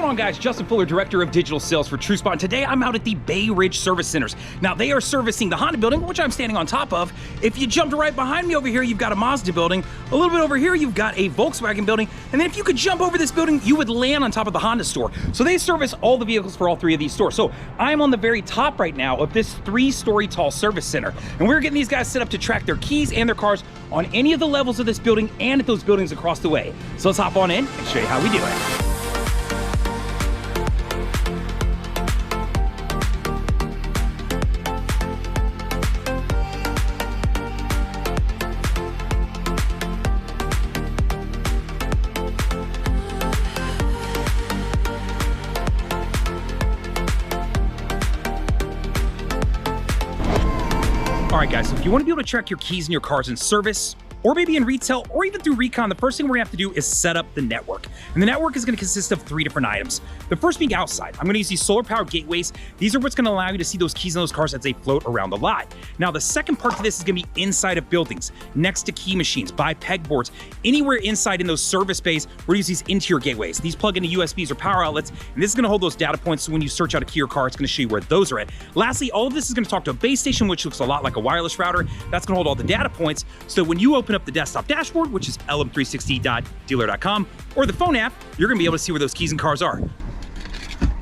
going on, guys? Justin Fuller, Director of Digital Sales for TrueSpot. And today I'm out at the Bay Ridge Service Centers. Now, they are servicing the Honda building, which I'm standing on top of. If you jumped right behind me over here, you've got a Mazda building. A little bit over here, you've got a Volkswagen building. And then if you could jump over this building, you would land on top of the Honda store. So they service all the vehicles for all three of these stores. So I'm on the very top right now of this 3-story tall service center. And we're getting these guys set up to track their keys and their cars on any of the levels of this building and at those buildings across the way. So let's hop on in and show you how we do it. All right, guys, so if you want to be able to track your keys and your cars in service, or maybe in retail, or even through recon, the first thing we're gonna have to do is set up the network. And the network is gonna consist of 3 different items. The first being outside. I'm gonna use these solar powered gateways. These are what's gonna allow you to see those keys and those cars as they float around the lot. Now, the second part to this is gonna be inside of buildings, next to key machines, by pegboards, anywhere inside in those service bays, we're gonna use these interior gateways. These plug into USBs or power outlets, and this is gonna hold those data points, so when you search out a key or car, it's gonna show you where those are at. Lastly, all of this is gonna talk to a base station, which looks a lot like a wireless router. That's gonna hold all the data points, so when you open up the desktop dashboard, which is lm360.dealer.com, or the phone app, you're gonna be able to see where those keys and cars are.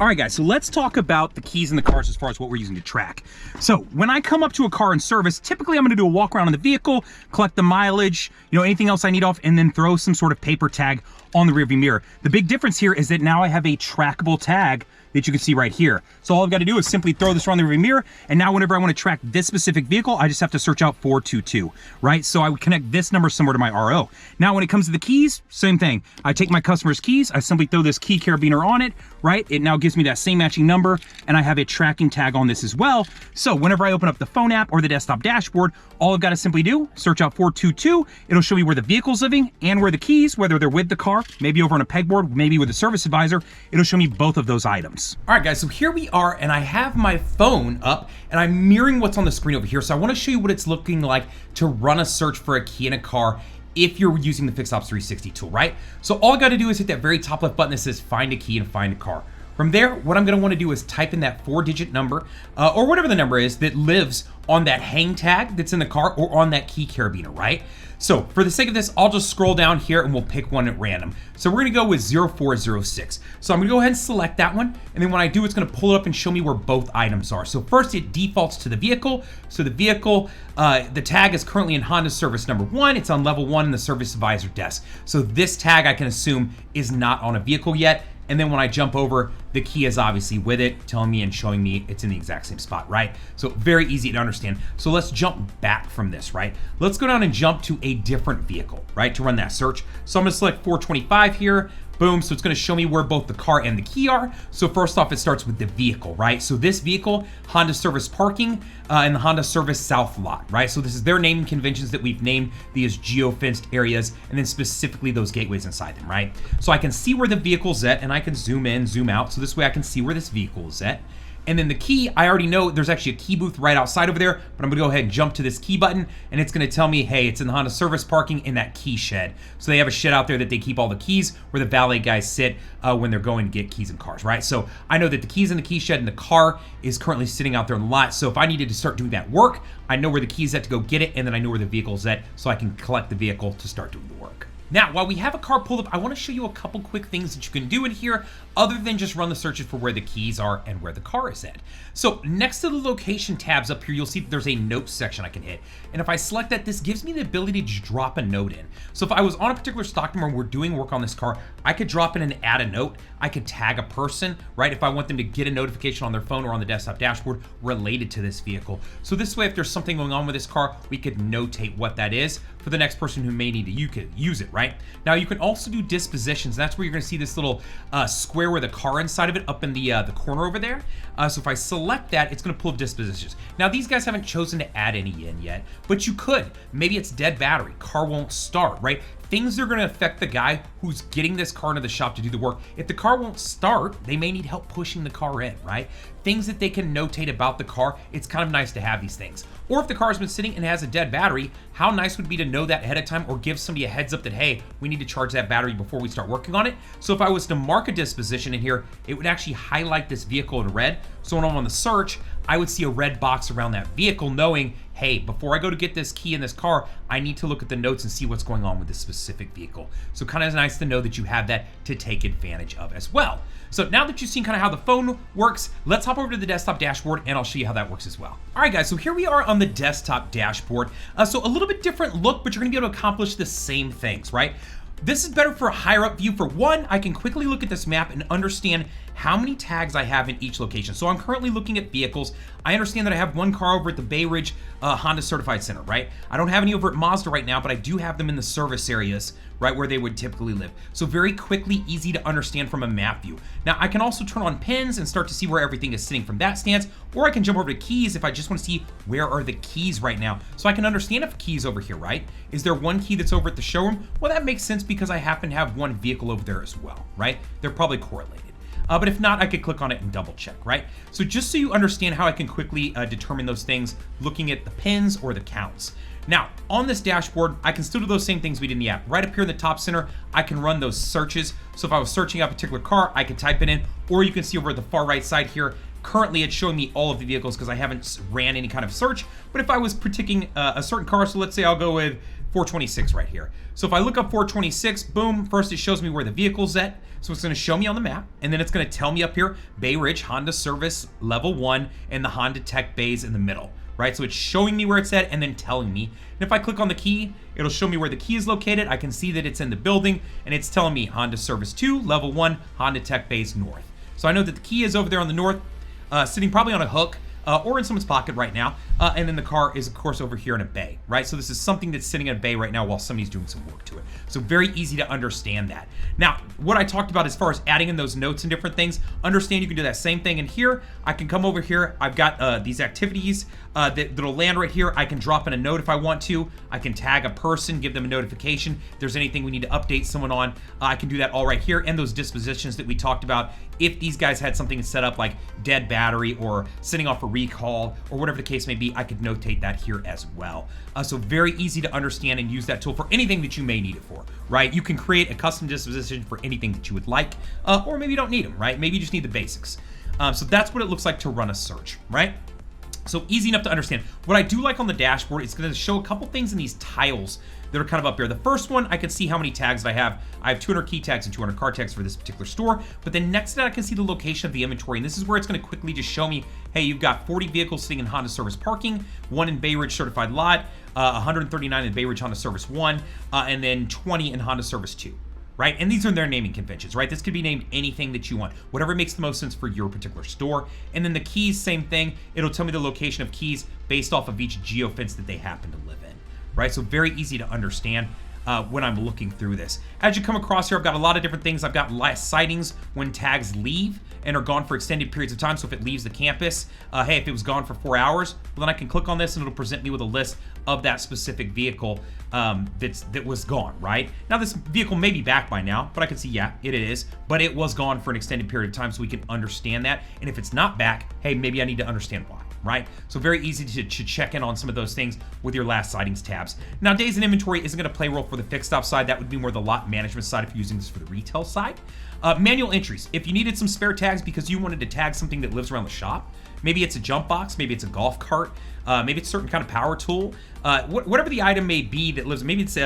All right, guys, so let's talk about the keys and the cars as far as what we're using to track. So when I come up to a car in service, typically I'm gonna do a walk around on the vehicle, collect the mileage, anything else I need off, and then throw some sort of paper tag on the rearview mirror. The big difference here is that now I have a trackable tag that you can see right here. So all I've got to do is simply throw this around the rearview mirror, and now whenever I want to track this specific vehicle, I just have to search out 422, right? So I would connect this number somewhere to my RO. Now when it comes to the keys, same thing. I take my customer's keys, I simply throw this key carabiner on it, right? It now gives me that same matching number, and I have a tracking tag on this as well. So whenever I open up the phone app or the desktop dashboard, all I've got to simply do, search out 422, it'll show me where the vehicle's living and where the keys, whether they're with the car, maybe over on a pegboard, maybe with a service advisor, it'll show me both of those items. All right, guys, so here we are, and I have my phone up, and I'm mirroring what's on the screen over here. So I want to show you what it's looking like to run a search for a key in a car if you're using the FixOps 360 tool, right? So all I got to do is hit that very top left button that says find a key and find a car. From there, what I'm going to want to do is type in that 4-digit number, or whatever the number is that lives on that hang tag that's in the car or on that key carabiner, right? So for the sake of this, I'll just scroll down here and we'll pick one at random. So we're gonna go with 0406. So I'm gonna go ahead and select that one. And then when I do, it's gonna pull it up and show me where both items are. So first it defaults to the vehicle. So the vehicle, the tag is currently in Honda service number 1. It's on level 1 in the service advisor desk. So this tag I can assume is not on a vehicle yet. And then when I jump over, the key is obviously with it, telling me and showing me it's in the exact same spot, right? So very easy to understand. So let's jump back from this, right? Let's go down and jump to a different vehicle, right, to run that search. So I'm gonna select 425 here. Boom, so it's gonna show me where both the car and the key are. So first off, it starts with the vehicle, right? So this vehicle, Honda Service Parking and the Honda Service South Lot, right? So this is their naming conventions that we've named these geo-fenced areas, and then specifically those gateways inside them, right? So I can see where the vehicle's at, and I can zoom in, zoom out, so this way I can see where this vehicle is at. And then the key, I already know there's actually a key booth right outside over there, but I'm gonna go ahead and jump to this key button, and it's gonna tell me, hey, it's in the Honda Service Parking in that key shed. So they have a shed out there that they keep all the keys where the valet guys sit when they're going to get keys and cars, right? So I know that the keys in the key shed and the car is currently sitting out there in the lot. So if I needed to start doing that work, I know where the key's at to go get it, and then I know where the vehicle's at, so I can collect the vehicle to start doing the work. Now, while we have a car pulled up, I want to show you a couple quick things that you can do in here other than just run the searches for where the keys are and where the car is at. So next to the location tabs up here, you'll see that there's a notes section I can hit. And if I select that, this gives me the ability to just drop a note in. So if I was on a particular stock number and we're doing work on this car, I could drop in and add a note. I could tag a person, right? If I want them to get a notification on their phone or on the desktop dashboard related to this vehicle. So this way, if there's something going on with this car, we could notate what that is for the next person who may need to use it, right? Now you can also do dispositions. That's where you're gonna see this little square with a car inside of it up in the corner over there. So if I select that, it's gonna pull up dispositions. Now these guys haven't chosen to add any in yet, but you could. Maybe it's dead battery, car won't start, right? Things that are gonna affect the guy who's getting this car into the shop to do the work. If the car won't start, they may need help pushing the car in, right? Things that they can notate about the car, it's kind of nice to have these things. Or if the car has been sitting and has a dead battery, how nice would it be to know that ahead of time or give somebody a heads up that, hey, we need to charge that battery before we start working on it. So if I was to mark a disposition in here, it would actually highlight this vehicle in red. So when I'm on the search, I would see a red box around that vehicle knowing, hey, before I go to get this key in this car, I need to look at the notes and see what's going on with this specific vehicle. So kind of nice to know that you have that to take advantage of as well. So now that you've seen kind of how the phone works, let's hop over to the desktop dashboard and I'll show you how that works as well. All right, guys, so here we are on the desktop dashboard. So a little bit different look, but you're gonna be able to accomplish the same things, right? This is better for a higher up view. For one, I can quickly look at this map and understand how many tags I have in each location. So I'm currently looking at vehicles. I understand that I have one car over at the Bay Ridge Honda Certified Center, right? I don't have any over at Mazda right now, but I do have them in the service areas, right, where they would typically live. So very quickly, easy to understand from a map view. Now, I can also turn on pins and start to see where everything is sitting from that stance, or I can jump over to keys if I just want to see where are the keys right now. So I can understand if a key is over here, right? Is there one key that's over at the showroom? Well, that makes sense because I happen to have one vehicle over there as well, right? They're probably correlated. But if not, I could click on it and double check, right? So just so you understand how I can quickly determine those things, looking at the pins or the counts. Now, on this dashboard, I can still do those same things we did in the app. Right up here in the top center, I can run those searches. So if I was searching a particular car, I could type it in, or you can see over at the far right side here, currently it's showing me all of the vehicles because I haven't ran any kind of search. But if I was picking a certain car, so let's say I'll go with 426 right here. So if I look up 426, boom, first it shows me where the vehicle's at. So it's gonna show me on the map, and then it's gonna tell me up here, Bay Ridge Honda Service Level 1, and the Honda Tech Bays in the middle, right? So it's showing me where it's at and then telling me. And if I click on the key, it'll show me where the key is located. I can see that it's in the building, and it's telling me Honda Service 2, Level 1, Honda Tech Bays North. So I know that the key is over there on the north, sitting probably on a hook, or in someone's pocket right now. And then the car is, of course, over here in a bay, right? So this is something that's sitting in a bay right now while somebody's doing some work to it. So very easy to understand that. Now, what I talked about as far as adding in those notes and different things, understand you can do that same thing in here. I can come over here. I've got these activities that'll land right here. I can drop in a note if I want to. I can tag a person, give them a notification. If there's anything we need to update someone on, I can do that all right here. And those dispositions that we talked about, if these guys had something set up like dead battery or sitting off a recall or whatever the case may be, I could notate that here as well. So very easy to understand and use that tool for anything that you may need it for, right? You can create a custom disposition for anything that you would like, or maybe you don't need them, right? Maybe you just need the basics. So that's what it looks like to run a search, right? So easy enough to understand. What I do like on the dashboard, it's going to show a couple things in these tiles that are kind of up here. The first one, I can see how many tags that I have. I have 200 key tags and 200 car tags for this particular store. But then next to that, I can see the location of the inventory. And this is where it's going to quickly just show me, hey, you've got 40 vehicles sitting in Honda Service Parking, 1 in Bay Ridge Certified Lot, 139 in Bay Ridge Honda Service 1, and then 20 in Honda Service 2. Right? And these are their naming conventions, right? This could be named anything that you want, whatever makes the most sense for your particular store. And then the keys, same thing. It'll tell me the location of keys based off of each geofence that they happen to live in, right? So very easy to understand when I'm looking through this. As you come across here, I've got a lot of different things. I've got last sightings when tags leave and are gone for extended periods of time. So if it leaves the campus, hey, if it was gone for 4 hours, well, then I can click on this and it'll present me with a list of that specific vehicle that was gone, right? Now this vehicle may be back by now, but I can see, yeah, it is, but it was gone for an extended period of time, so we can understand that. And if it's not back, hey, maybe I need to understand why, right? So very easy to check in on some of those things with your last sightings tabs. Now days in inventory isn't gonna play a role for the fixed stop side. That would be more the lot management side if you're using this for the retail side. Manual entries, if you needed some spare tags because you wanted to tag something that lives around the shop, maybe it's a jump box, maybe it's a golf cart, maybe it's a certain kind of power tool, whatever the item may be that lives, maybe it's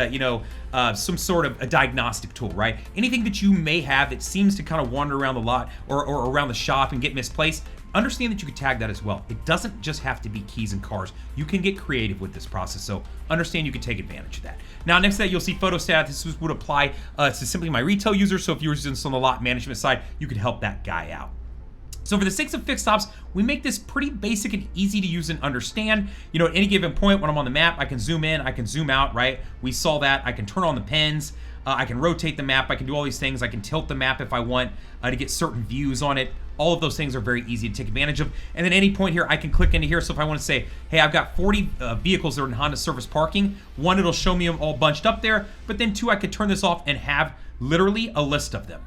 some sort of a diagnostic tool, right? Anything that you may have that seems to kind of wander around the lot or around the shop and get misplaced, understand that you can tag that as well. It doesn't just have to be keys and cars. You can get creative with this process, so understand you can take advantage of that. Now, next to that, you'll see photo stat. This would apply to simply my retail user, so if you were using this on the lot management side, you could help that guy out. So for the sake of fixed stops, we make this pretty basic and easy to use and understand. You know, at any given point when I'm on the map, I can zoom in, I can zoom out, right? We saw that. I can turn on the pens. I can rotate the map. I can do all these things. I can tilt the map if I want to get certain views on it. All of those things are very easy to take advantage of. And at any point here, I can click into here. So if I want to say, hey, I've got 40 vehicles that are in Honda Service Parking. One, it'll show me them all bunched up there. But then two, I could turn this off and have literally a list of them.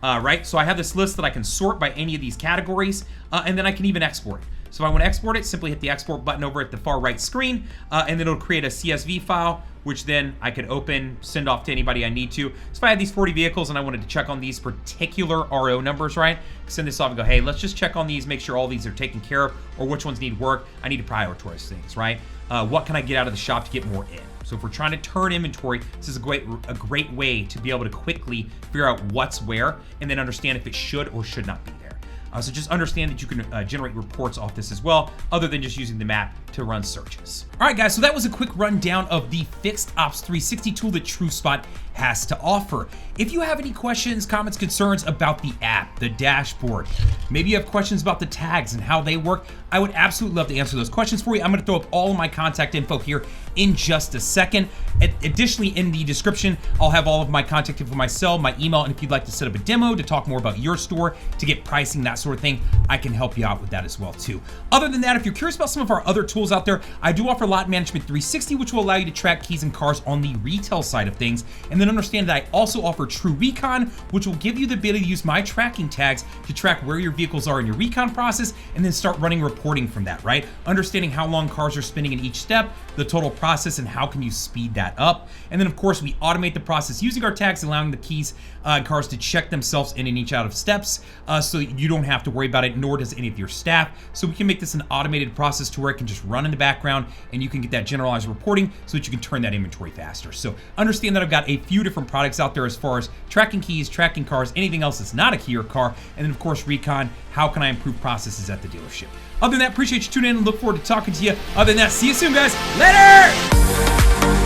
right? So I have this list that I can sort by any of these categories, and then I can even export it. So if I want to export it, simply hit the export button over at the far right screen, and then it'll create a CSV file, which then I could open, send off to anybody I need to. So if I had these 40 vehicles and I wanted to check on these particular RO numbers, right? Send this off and go, hey, let's just check on these, make sure all these are taken care of, or which ones need work. I need to prioritize things, right? What can I get out of the shop to get more in? So if we're trying to turn inventory, this is a great way to be able to quickly figure out what's where and then understand if it should or should not be there. So just understand that you can generate reports off this as well, other than just using the map to run searches. All right, guys, so that was a quick rundown of the Fixed Ops 360 tool that TrueSpot has to offer. If you have any questions, comments, concerns about the app, the dashboard, maybe you have questions about the tags and how they work, I would absolutely love to answer those questions for you. I'm gonna throw up all of my contact info here in just a second. Additionally, in the description, I'll have all of my contact info, my cell, my email, and if you'd like to set up a demo to talk more about your store, to get pricing, that sort of thing, I can help you out with that as well too. Other than that, if you're curious about some of our other tools out there, I do offer Lot Management 360, which will allow you to track keys and cars on the retail side of things. And then understand that I also offer True Recon, which will give you the ability to use my tracking tags to track where your vehicles are in your recon process and then start running reporting from that, right? Understanding how long cars are spending in each step, the total process, and how can you speed that up. And then of course, we automate the process using our tags, allowing the keys and cars to check themselves in and each out of steps, so you don't have to worry about it, nor does any of your staff. So we can make this an automated process to where it can just run in the background and you can get that generalized reporting so that you can turn that inventory faster. So understand that I've got a few different products out there as far as tracking keys, tracking cars, anything else that's not a key or car, and then of course recon, how can I improve processes at the dealership. Other than that, appreciate you tuning in and look forward to talking to you. Other than that, see you soon, guys. Later!